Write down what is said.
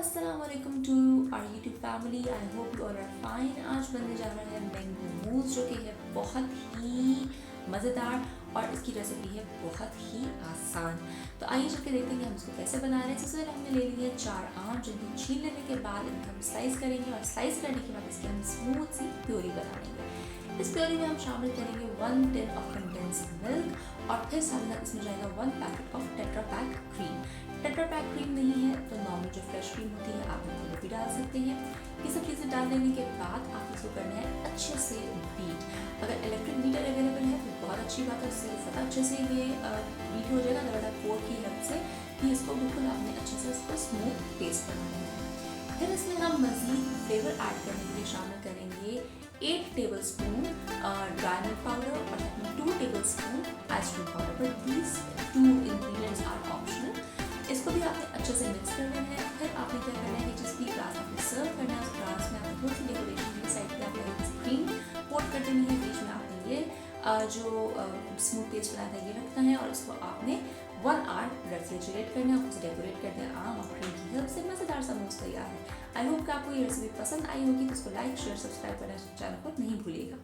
अस्सलामुअलैकुम to our YouTube family. I hope you all are fine. आज बनने जा रहा है मैंगो मूस, जो कि है बहुत ही मज़ेदार और इसकी रेसिपी है बहुत ही आसान। तो आइए चल के देखते हैं कि हम इसको कैसे बना रहे हैं। सबसे पहले हमने ले लिए 4 आम, जिनको छील लेने के बाद इनको हम स्लाइस करेंगे और स्लाइस करने के बाद इसकी हम स्मूथ सी प्योरी बना लेंगे। इस प्योरी में हम शामिल करेंगे 1 टिन ऑफ कंडेंस्ड मिल्क और फिर साथ इसमें जाएगा 1 packet of tetra pack cream. Tetra pack cream नहीं है तो नॉर्मल जो फ्रेश क्रीम होती है आप वो भी डाल सकते हैं। ये सब चीज़ें डाल देने के बाद आप इसको करना है अच्छे से बीट। अगर इलेक्ट्रिक बीटर अवेलेबल है तो बहुत अच्छी बात है, उससे ज़्यादा अच्छे से ये बीट हो जाएगा। अगर फोर्क की हेल्प से कि इसको बिल्कुल आपने अच्छे से इसको स्मूथ पेस्ट बनाना है। फिर इसमें हम मज़ीद फ्लेवर ऐड करने के लिए शामिल करेंगे 8 टेबलस्पून ड्राई मिल्क पाउडर और 2 tablespoon ice cream powder. But these 2 ingredients are optional. इसको भी आपने अच्छे से मिक्स कर लेना है। फिर आपने क्या करना है कि जिस भी ग्लास आपने सर्व करना है उस ग्लास में आपने थोड़ी सी डेकोरेशन की साइड पे आपने क्रीम पोट कर देनी है। बीच में आपने ये जो स्मूथ पेस्ट बनाया था ये रखना है और इसको आपने 1 आवर रेफ्रिजरेट करना है। उसे डेकोरेट कर दें आम और क्रीम की हेल्प से। मज़ेदार सा मूस तैयार है। आई होप कि आपको ये रेसिपी पसंद आई होगी, तो इसको लाइक शेयर सब्सक्राइब करना चैनल को नहीं भूलिएगा।